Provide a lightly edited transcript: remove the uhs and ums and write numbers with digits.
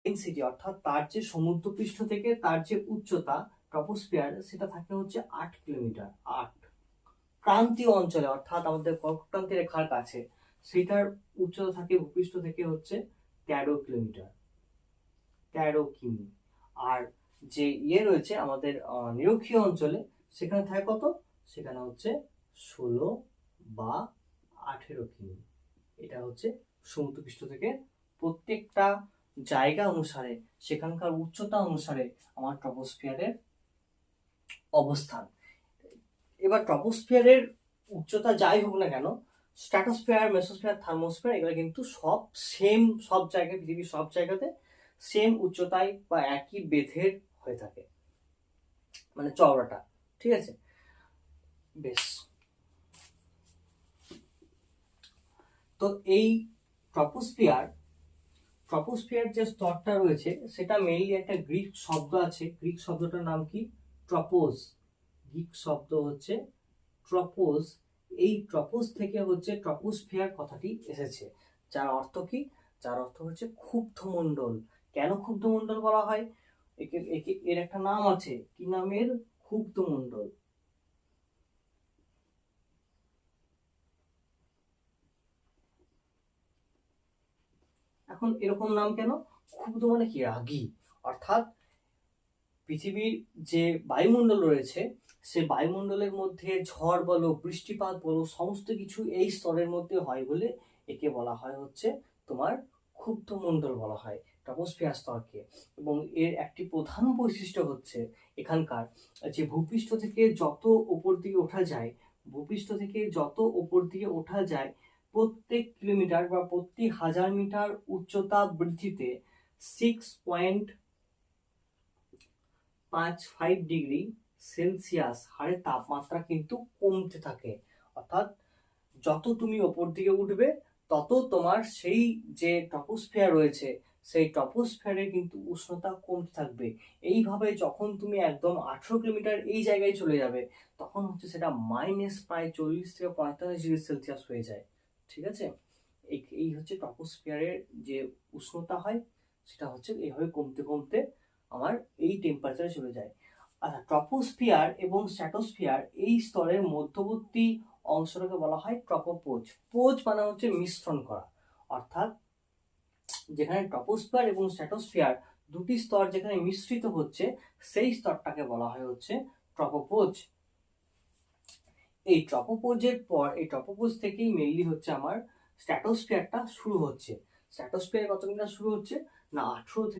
Density অর্থাৎ তার যে সমুদ্রপৃষ্ঠ থেকে তার যে উচ্চতা ট্রপোস্ফিয়ার সেটা থাকে হচ্ছে 8 কিলোমিটার। 8 ক্রান্তীয় অঞ্চলে অর্থাৎ আমাদের কর্কটক্রান্তি রেখার কাছে সেটার উচ্চতা থাকে ভূপৃষ্ঠ থেকে হচ্ছে 13 কিলোমিটার, 13 কিমি। আর যে রয়েছে আমাদের নিরক্ষীয় অঞ্চলে সেখানে থাকে কত, সেখানে হচ্ছে 16 বা 18 কিমি। এটা হচ্ছে সমুদ্রপৃষ্ঠ থেকে প্রত্যেকটা জায়গা অনুসারে সেখানকার উচ্চতা অনুসারে আমার ট্রপোস্ফিয়ারের অবস্থান। এবার ট্রপোস্ফিয়ারের উচ্চতা যাই হোক না কেন, স্ট্র্যাটোস্ফিয়ার, মেসোস্ফিয়ার, থার্মোস্ফিয়ার এগুলো কিন্তু সব সেম, সব জায়গায় পৃথিবীর সব জায়গাতে সেম উচ্চতায় বা একই বেধের হয়ে থাকে, মানে চওড়াটা। ঠিক আছে, বেশ। তো এই ট্রপোস্ফিয়ার যে স্তরটা রয়েছে সেটা মেইনলি একটা গ্রিক শব্দ আছে। গ্রিক শব্দটার নাম কি? ট্রপোজ। গ্রিক শব্দ হচ্ছে ট্রপোজ। এই ট্রপোজ থেকে হচ্ছে ট্রপোস্ফিয়ার কথাটি এসেছে, যার অর্থ কি? যার অর্থ হচ্ছে ক্ষুব্ধমণ্ডল। কেন ক্ষুব্ধমণ্ডল বলা হয়? এর একটা নাম আছে, কি নামের? ক্ষুব্ধমণ্ডল। এখন এরকম নাম কেন? ক্ষুব্ধ মানে কি? রাগী। অর্থাৎ পৃথিবীর যে বায়ুমণ্ডল রয়েছে সে বায়ুমণ্ডলের মধ্যে ঝড় বলো, বৃষ্টিপাত বলো, সমস্ত কিছু এই স্তরের মধ্যে হয় বলে একে বলা হয় হচ্ছে তোমার ক্ষুব্ধমণ্ডল বলা হয়, ট্রপোস্ফিয়ার স্তরকে। এবং এর একটি প্রধান বৈশিষ্ট্য হচ্ছে এখানকার যে ভূপৃষ্ঠ থেকে যত উপর দিকে ওঠা যায়, ভূপৃষ্ঠ থেকে যত উপর দিকে ওঠা যায়, প্রত্যেক কিলোমিটার বা প্রতি 1000 মিটার উচ্চতা বৃদ্ধিতে 6.55 ডিগ্রি সেলসিয়াস হারে তাপমাত্রা কিন্তু কমতে থাকে। অর্থাৎ যত তুমি ওপর দিকে উঠবে তত তোমার সেই যে ট্রপোস্ফিয়ার রয়েছে সেই ট্রপোস্ফিয়ারে কিন্তু উষ্ণতা কমতে থাকবে। এইভাবে যখন তুমি একদম 18 কিলোমিটার এই জায়গায় চলে যাবে তখন হচ্ছে সেটা মাইনাস প্রায় 40 থেকে 45 ডিগ্রি সেলসিয়াস হয়ে যায়। ঠিক আছে, এই হচ্ছে ট্রপোস্ফিয়ারের যে উষ্ণতা হয় সেটা হচ্ছে এইভাবে কমতে কমতে আমার এই টেম্পারেচারে চলে যায়। আচ্ছা, ট্রপোস্ফিয়ার এবং স্ট্র্যাটোস্ফিয়ার এই স্তরের মধ্যবর্তী অংশটাকে বলা হয় ট্রপোপোজ। পোজ মানে হচ্ছে মিশ্রণ করা, অর্থাৎ যেখানে ট্রপোস্ফিয়ার এবং স্ট্র্যাটোস্ফিয়ার দুটি স্তর যেখানে মিশ্রিত হচ্ছে সেই স্তরটাকে বলা হয় হচ্ছে ট্রপোপোজ। এই ট্রপোপোজ থেকেই মেইনলি হচ্ছে আমার স্ট্র্যাটোস্ফিয়ারটা শুরু হচ্ছে। স্ট্র্যাটোস্ফিয়ার কত মিটার শুরু হচ্ছে না, 18